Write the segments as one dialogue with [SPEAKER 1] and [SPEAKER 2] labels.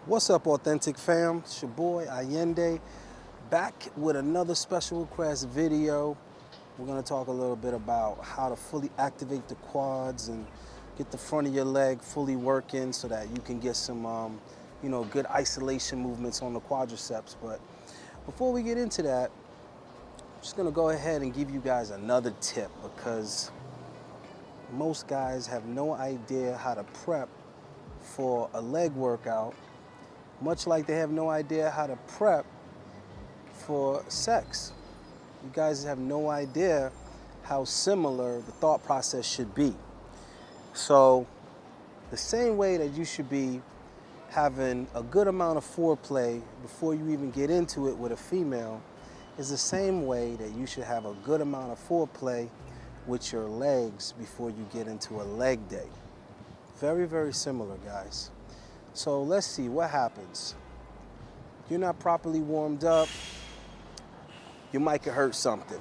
[SPEAKER 1] What's up, Authentic fam? It's your boy Allende, back with another special request video. We're gonna talk a little bit about how to fully activate the quads and get the front of your leg fully working so that you can get some, good isolation movements on the quadriceps. But before we get into that, I'm just gonna go ahead and give you guys another tip because most guys have no idea how to prep for a leg workout, much like they have no idea how to prep for sex. You guys have no idea how similar the thought process should be. So, the same way that you should be having a good amount of foreplay before you even get into it with a female is the same way that you should have a good amount of foreplay with your legs before you get into a leg day. Very, very similar, guys. So let's see what happens. You're not properly warmed up, you might could hurt something.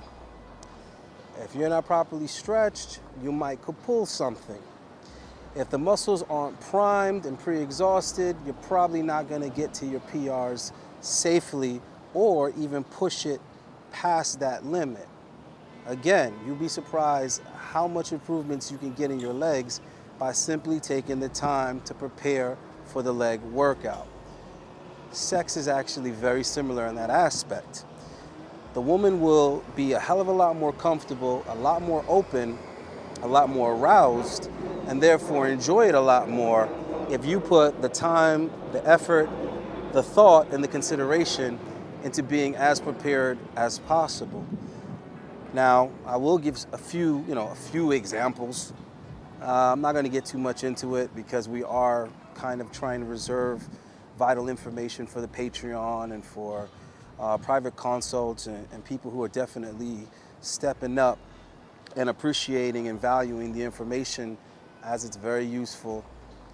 [SPEAKER 1] If you're not properly stretched, you might could pull something. If the muscles aren't primed and pre-exhausted, you're probably not gonna get to your PRs safely or even push it past that limit. Again, you'll be surprised how much improvements you can get in your legs by simply taking the time to prepare for the leg workout. Sex is actually very similar in that aspect. The woman will be a hell of a lot more comfortable, a lot more open, a lot more aroused, and therefore enjoy it a lot more if you put the time, the effort, the thought, and the consideration into being as prepared as possible. Now, I will give a few examples. I'm not going to get too much into it because we are kind of trying to reserve vital information for the Patreon and for private consults and people who are definitely stepping up and appreciating and valuing the information as it's very useful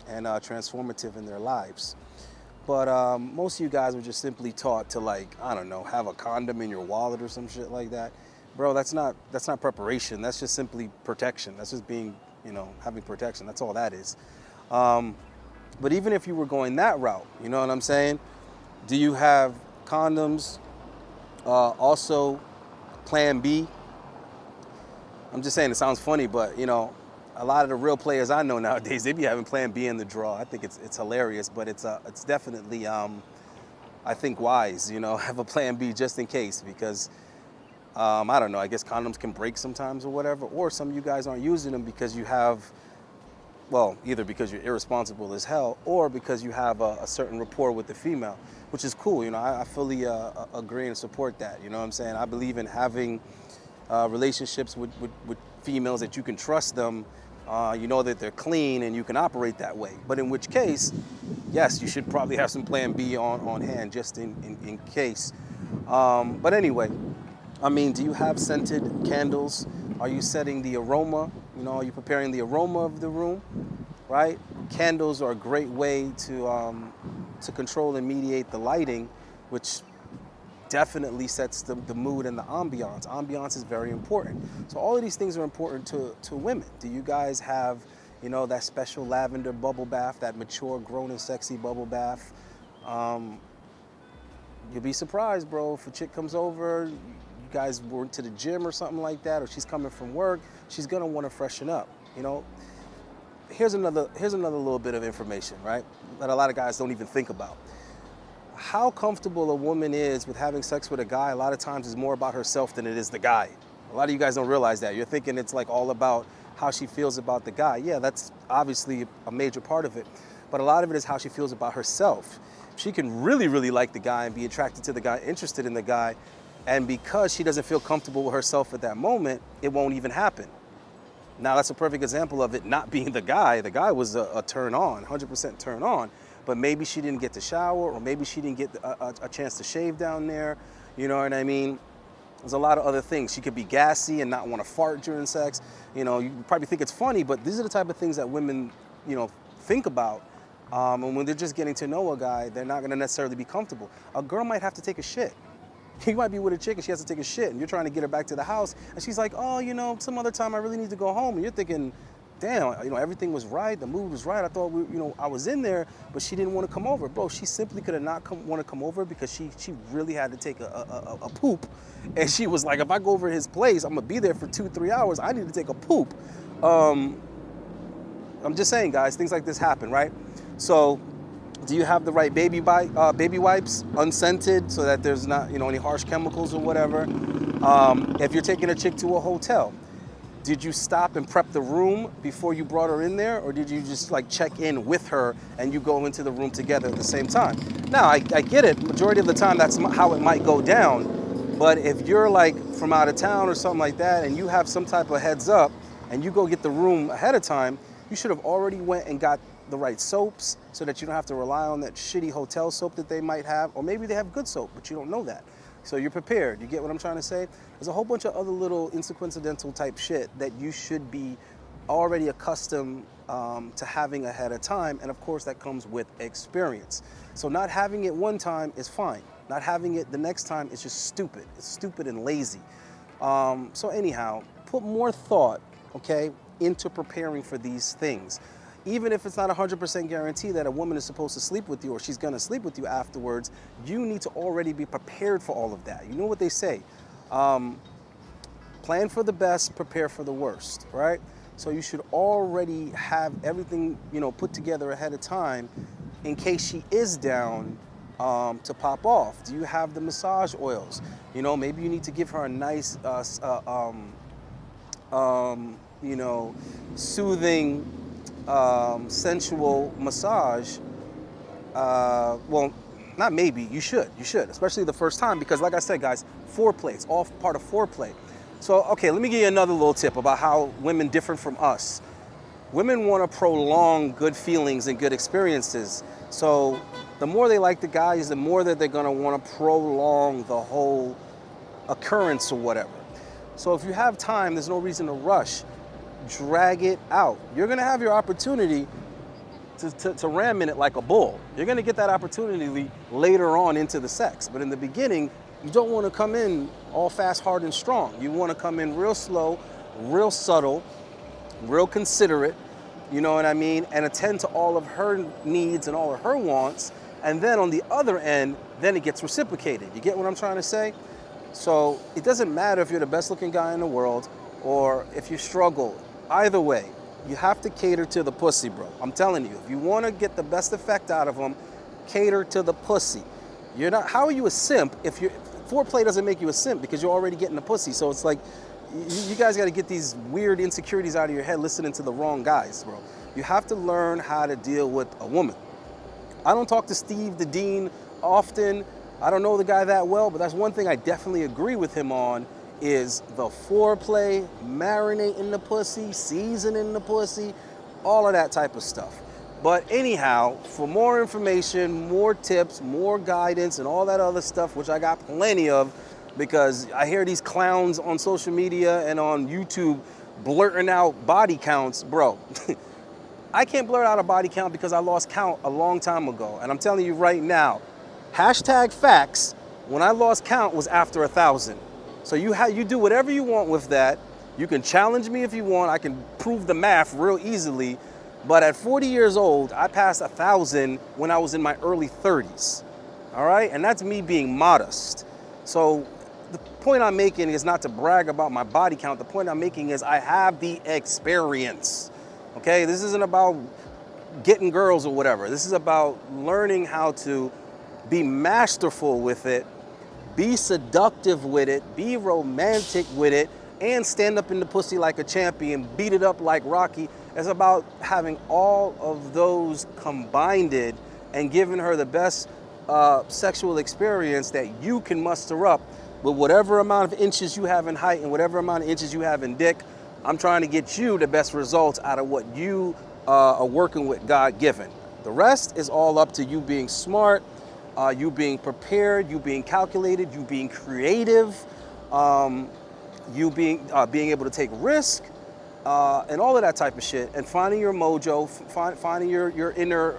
[SPEAKER 1] and transformative in their lives. But most of you guys were just simply taught to, like, I don't know, have a condom in your wallet or some shit like that. Bro, that's not preparation. That's just simply protection. That's just being, having protection. That's all that is. But even if you were going that route, you know what I'm saying? Do you have condoms? Also, Plan B. I'm just saying, it sounds funny, but a lot of the real players I know nowadays, they be having Plan B in the draw. I think it's hilarious, but it's definitely I think wise. Have a Plan B just in case because. I don't know, I guess condoms can break sometimes or whatever, or some of you guys aren't using them because you have, well, either because you're irresponsible as hell or because you have a certain rapport with the female, which is cool. I fully agree and support that. You know what I'm saying? I believe in having relationships with females that you can trust them, you know that they're clean and you can operate that way. But in which case, yes, you should probably have some Plan B on hand just in case. But anyway, do you have scented candles? Are you setting the aroma? Are you preparing the aroma of the room, right? Candles are a great way to control and mediate the lighting, which definitely sets the mood and the ambiance. Ambiance is very important. So all of these things are important to women. Do you guys have, that special lavender bubble bath, that mature, grown and sexy bubble bath? You'll be surprised, bro, if a chick comes over, you guys went to the gym or something like that, or she's coming from work, she's gonna want to freshen up. Here's another little bit of information, right, that a lot of guys don't even think about. How comfortable a woman is with having sex with a guy a lot of times is more about herself than it is the guy. A lot of you guys don't realize that. You're thinking it's like all about how she feels about the guy. Yeah, that's obviously a major part of it, but a lot of it is how she feels about herself. She can really, really like the guy and be attracted to the guy, interested in the guy, and because she doesn't feel comfortable with herself at that moment, it won't even happen. Now, that's a perfect example of it not being the guy. The guy was a turn on, 100% turn on, but maybe she didn't get to shower, or maybe she didn't get a chance to shave down there. You know what I mean? There's a lot of other things. She could be gassy and not want to fart during sex. You probably think it's funny, but these are the type of things that women, think about. And when they're just getting to know a guy, they're not going to necessarily be comfortable. A girl might have to take a shit. You might be with a chick and she has to take a shit and you're trying to get her back to the house and she's like, oh, some other time I really need to go home. And you're thinking, damn, everything was right, the mood was right. I thought I was in there, but she didn't want to come over. Bro, she simply could have not want to come over because she really had to take a poop. And she was like, if I go over to his place, I'm gonna be there for 2-3 hours. I need to take a poop. I'm just saying, guys, things like this happen, right? So, do you have the right baby wipes, unscented, so that there's not, any harsh chemicals or whatever? If you're taking a chick to a hotel, did you stop and prep the room before you brought her in there, or did you just like check in with her and you go into the room together at the same time? Now, I get it. Majority of the time, that's how it might go down. But if you're like from out of town or something like that, and you have some type of heads up, and you go get the room ahead of time, you should have already went and got the right soaps so that you don't have to rely on that shitty hotel soap that they might have, or maybe they have good soap, but you don't know that. So you're prepared. You get what I'm trying to say? There's a whole bunch of other little incidental type shit that you should be already accustomed to having ahead of time. And of course that comes with experience. So not having it one time is fine. Not having it the next time is just stupid. It's stupid and lazy. So anyhow, put more thought, okay, into preparing for these things. Even if it's not 100% guarantee that a woman is supposed to sleep with you or she's gonna sleep with you afterwards, you need to already be prepared for all of that. You know what they say, plan for the best, prepare for the worst, right? So you should already have everything, put together ahead of time in case she is down to pop off. Do you have the massage oils? Maybe you need to give her a nice, soothing, sensual massage. Well, not maybe, you should, especially the first time, because like I said, guys, foreplay, it's all part of foreplay. So, okay, let me give you another little tip about how women differ from us. Women want to prolong good feelings and good experiences. So the more they like the guys, the more that they're going to want to prolong the whole occurrence or whatever. So if you have time, there's no reason to rush. Drag it out. You're gonna have your opportunity to ram in it like a bull. You're gonna get that opportunity later on into the sex. But in the beginning, you don't wanna come in all fast, hard, and strong. You wanna come in real slow, real subtle, real considerate, you know what I mean? And attend to all of her needs and all of her wants. And then on the other end, then it gets reciprocated. You get what I'm trying to say? So it doesn't matter if you're the best looking guy in the world or if you struggle. Either way, you have to cater to the pussy, bro. I'm telling you, if you want to get the best effect out of them, cater to the pussy. You're not. How are you a simp if foreplay doesn't make you a simp because you're already getting the pussy? So it's like you guys got to get these weird insecurities out of your head listening to the wrong guys, bro. You have to learn how to deal with a woman. I don't talk to Steve the Dean often. I don't know the guy that well, but that's one thing I definitely agree with him on, is the foreplay, marinating the pussy, seasoning the pussy, all of that type of stuff. But anyhow, for more information, more tips, more guidance, and all that other stuff, which I got plenty of, because I hear these clowns on social media and on YouTube blurting out body counts, bro. I can't blurt out a body count because I lost count a long time ago. And I'm telling you right now, #facts, when I lost count was after 1,000. So you do whatever you want with that. You can challenge me if you want. I can prove the math real easily. But at 40 years old, I passed 1,000 when I was in my early 30s. All right? And that's me being modest. So the point I'm making is not to brag about my body count. The point I'm making is I have the experience. Okay? This isn't about getting girls or whatever. This is about learning how to be masterful with it, be seductive with it, be romantic with it, and stand up in the pussy like a champion, beat it up like Rocky. It's about having all of those combined and giving her the best sexual experience that you can muster up with whatever amount of inches you have in height and whatever amount of inches you have in dick. I'm trying to get you the best results out of what you are working with, God-given. The rest is all up to you being smart, you being prepared, you being calculated, you being creative, you being able to take risk, and all of that type of shit, and finding your mojo, finding your inner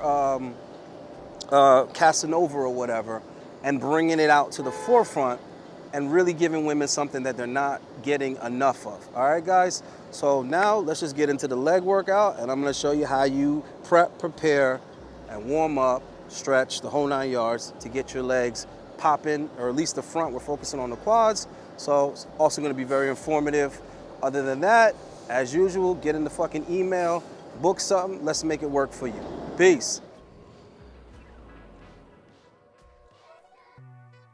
[SPEAKER 1] Casanova or whatever, and bringing it out to the forefront and really giving women something that they're not getting enough of. All right, guys? So now let's just get into the leg workout, and I'm gonna show you how you prep, prepare, and warm up, stretch, the whole 9 yards to get your legs popping, or at least the front. We're focusing on the quads, so it's also gonna be very informative. Other than that, as usual, get in the fucking email, book something, let's make it work for you. Peace.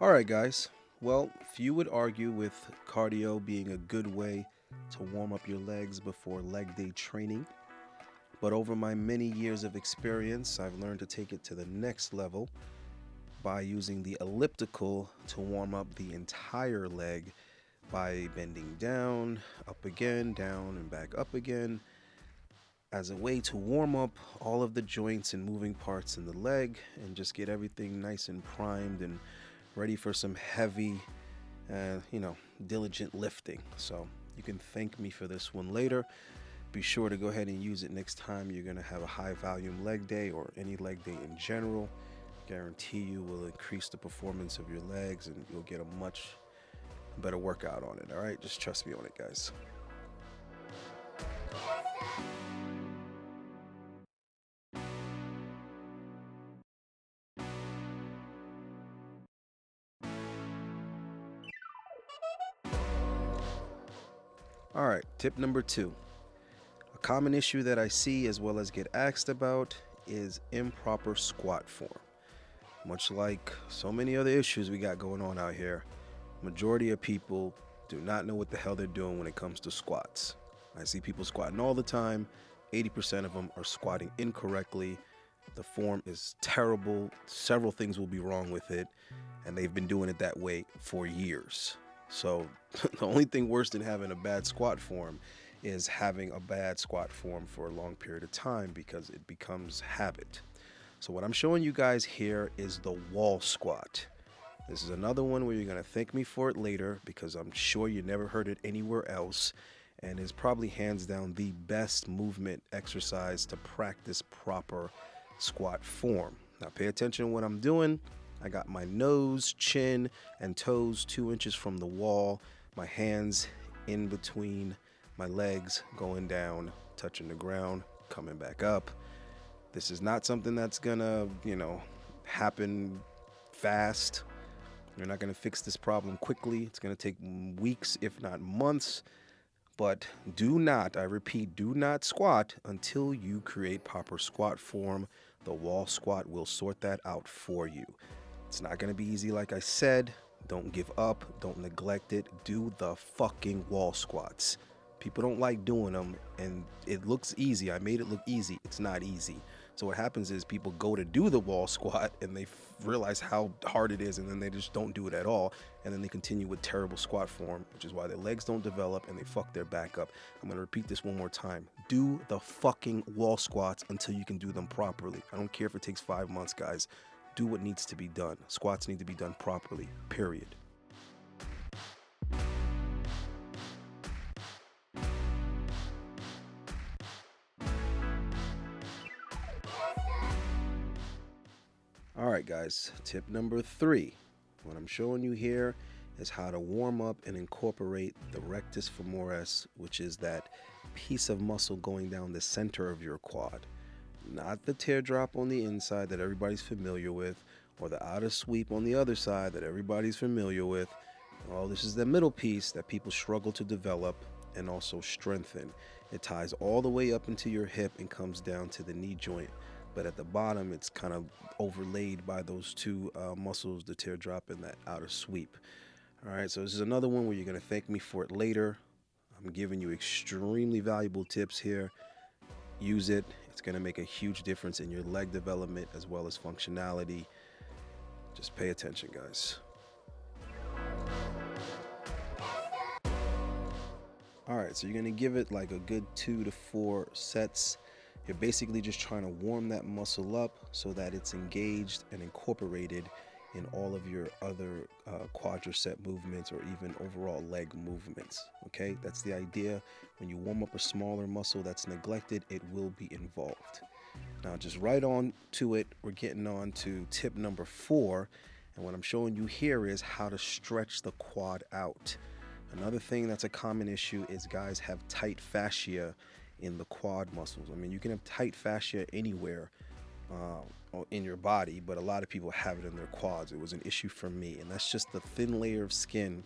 [SPEAKER 1] All right, guys. Well, few would argue with cardio being a good way to warm up your legs before leg day training. But over my many years of experience, I've learned to take it to the next level by using the elliptical to warm up the entire leg by bending down, up again, down, and back up again, as a way to warm up all of the joints and moving parts in the leg and just get everything nice and primed and ready for some heavy, diligent lifting. So you can thank me for this one later. Be sure to go ahead and use it next time you're going to have a high volume leg day or any leg day in general. Guarantee you will increase the performance of your legs and you'll get a much better workout on it. All right, just trust me on it, guys. All right, tip number 2. A common issue that I see as well as get asked about is improper squat form. Much like so many other issues we got going on out here, majority of people do not know what the hell they're doing when it comes to squats. I see people squatting all the time. 80% of them are squatting incorrectly. The form is terrible. Several things will be wrong with it, and they've been doing it that way for years. So the only thing worse than having a bad squat form is having a bad squat form for a long period of time, because it becomes habit. So what I'm showing you guys here is the wall squat. This is another one where you're going to thank me for it later, because I'm sure you never heard it anywhere else, and is probably hands down the best movement exercise to practice proper squat form. Now pay attention to what I'm doing. I got my nose, chin, and toes 2 inches from the wall, my hands in between my legs, going down, touching the ground, coming back up. This is not something that's gonna, happen fast. You're not gonna fix this problem quickly. It's gonna take weeks, if not months. But do not, I repeat, do not squat until you create proper squat form. The wall squat will sort that out for you. It's not going to be easy, like I said. Don't give up. Don't neglect it. Do the fucking wall squats. People don't like doing them, and it looks easy. I made it look easy. It's not easy. So what happens is people go to do the wall squat, and they realize how hard it is, and then they just don't do it at all. And then they continue with terrible squat form, which is why their legs don't develop, and they fuck their back up. I'm going to repeat this one more time. Do the fucking wall squats until you can do them properly. I don't care if it takes 5 months, guys. Do what needs to be done. Squats need to be done properly, period. All right, guys, tip number 3. What I'm showing you here is how to warm up and incorporate the rectus femoris, which is that piece of muscle going down the center of your quad. Not the teardrop on the inside that everybody's familiar with, or the outer sweep on the other side that everybody's familiar with. Oh, this is the middle piece that people struggle to develop and also strengthen. It ties all the way up into your hip and comes down to the knee joint. But at the bottom, it's kind of overlaid by those two muscles, the teardrop and that outer sweep. All right, so this is another one where you're going to thank me for it later. I'm giving you extremely valuable tips here. Use it. It's going to make a huge difference in your leg development as well as functionality. Just pay attention, guys. All right, so you're going to give it like a good 2 to 4 sets. You're basically just trying to warm that muscle up so that it's engaged and incorporated in all of your other quadricep movements or even overall leg movements. Okay, that's the idea. When you warm up a smaller muscle that's neglected, it will be involved. Now, just right on to it, we're getting on to tip number 4, And what I'm showing you here is how to stretch the quad out. Another thing that's a common issue is guys have tight fascia in the quad muscles. I mean, you can have tight fascia anywhere in your body, but a lot of people have it in their quads. It was an issue for me, and that's just the thin layer of skin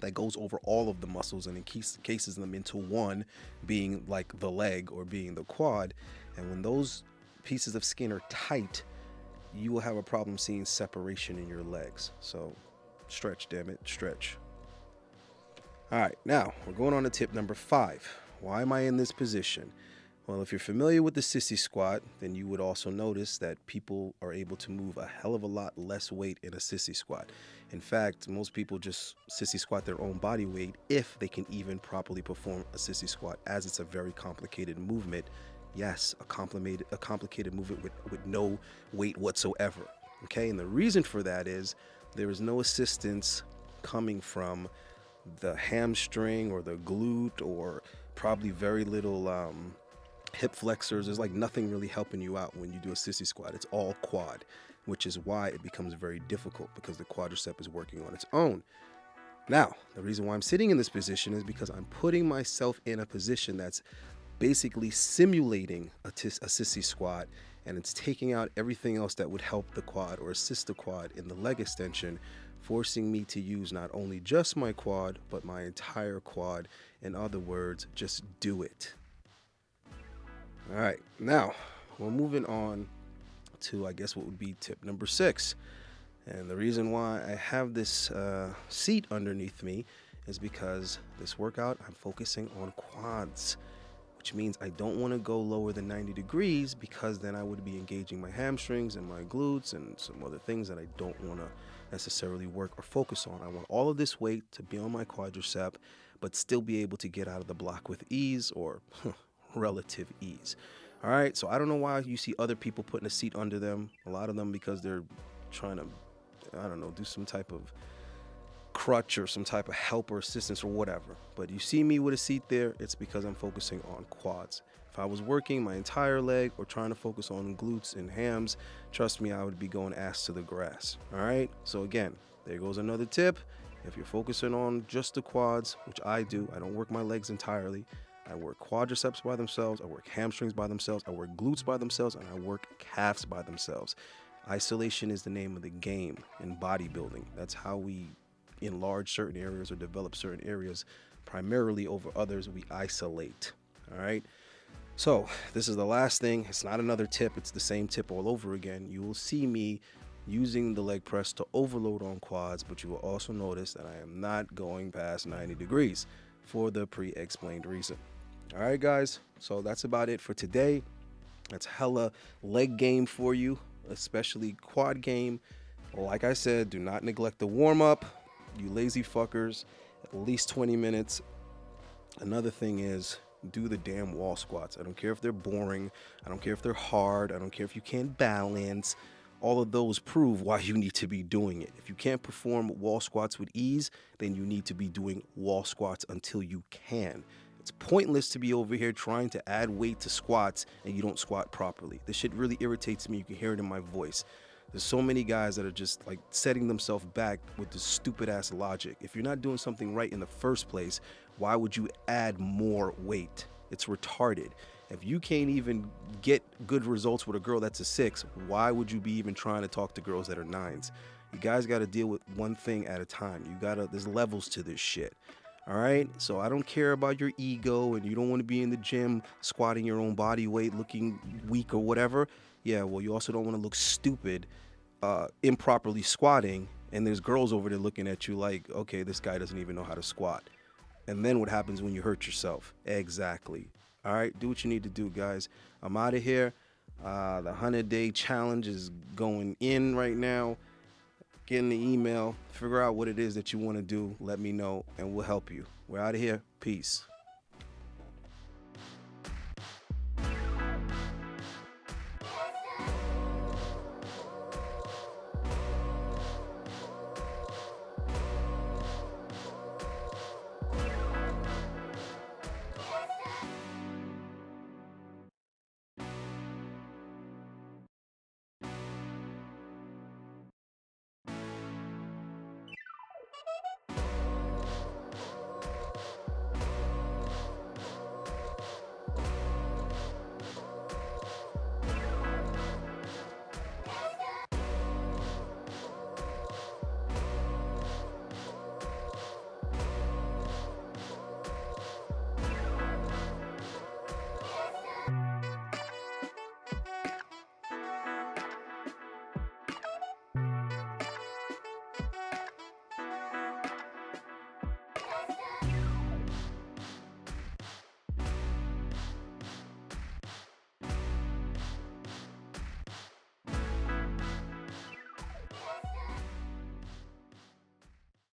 [SPEAKER 1] that goes over all of the muscles and encases them into one, being like the leg or being the quad. And when those pieces of skin are tight, you will have a problem seeing separation in your legs. So stretch, damn it, stretch. All right, now we're going on to tip number 5. Why am I in this position? Well, if you're familiar with the sissy squat, then you would also notice that people are able to move a hell of a lot less weight in a sissy squat. In fact, most people just sissy squat their own body weight if they can even properly perform a sissy squat, as it's a very complicated movement. Yes, a complicated movement with no weight whatsoever. Okay, and the reason for that is there is no assistance coming from the hamstring or the glute, or probably very little hip flexors. There's like nothing really helping you out when you do a sissy squat. It's all quad, which is why it becomes very difficult, because the quadricep is working on its own. Now, the reason why I'm sitting in this position is because I'm putting myself in a position that's basically simulating a sissy squat, and it's taking out everything else that would help the quad or assist the quad in the leg extension, forcing me to use not only just my quad, but my entire quad. In other words, just do it. All right, now we're moving on to, I guess, what would be tip number 6. And the reason why I have this seat underneath me is because this workout, I'm focusing on quads, which means I don't want to go lower than 90 degrees, because then I would be engaging my hamstrings and my glutes and some other things that I don't want to necessarily work or focus on. I want all of this weight to be on my quadricep, but still be able to get out of the block with ease, or relative ease. All right, so I don't know why you see other people putting a seat under them. A lot of them because they're trying to, I don't know, do some type of crutch or some type of help or assistance or whatever. But you see me with a seat there, it's because I'm focusing on quads. If I was working my entire leg or trying to focus on glutes and hams, trust me, I would be going ass to the grass. All right, so again, there goes another tip. If you're focusing on just the quads, which I do, I don't work my legs entirely. I work quadriceps by themselves, I work hamstrings by themselves, I work glutes by themselves, and I work calves by themselves. Isolation is the name of the game in bodybuilding. That's how we enlarge certain areas or develop certain areas. Primarily over others, we isolate. All right. So this is the last thing. It's not another tip. It's the same tip all over again. You will see me using the leg press to overload on quads, but you will also notice that I am not going past 90 degrees for the pre-explained reason. All right, guys. So that's about it for today. That's hella leg game for you, especially quad game. Like I said, do not neglect the warm-up, you lazy fuckers. At least 20 minutes. Another thing is, do the damn wall squats. I don't care if they're boring. I don't care if they're hard. I don't care if you can't balance. All of those prove why you need to be doing it. If you can't perform wall squats with ease, then you need to be doing wall squats until you can. It's pointless to be over here trying to add weight to squats and you don't squat properly. This shit really irritates me. You can hear it in my voice. There's so many guys that are just like setting themselves back with this stupid ass logic. If you're not doing something right in the first place, why would you add more weight? It's retarded. If you can't even get good results with a girl that's a 6, why would you be even trying to talk to girls that are 9s? You guys got to deal with one thing at a time. There's levels to this shit. All right, so I don't care about your ego and you don't want to be in the gym squatting your own body weight, looking weak or whatever. Yeah, well, you also don't want to look stupid improperly squatting, and there's girls over there looking at you like, okay, this guy doesn't even know how to squat. And then what happens when you hurt yourself? Exactly. All right, do what you need to do, guys. I'm out of here. The 100-day challenge is going in right now. Get in the email, figure out what it is that you want to do, let me know, and we'll help you. We're out of here. Peace.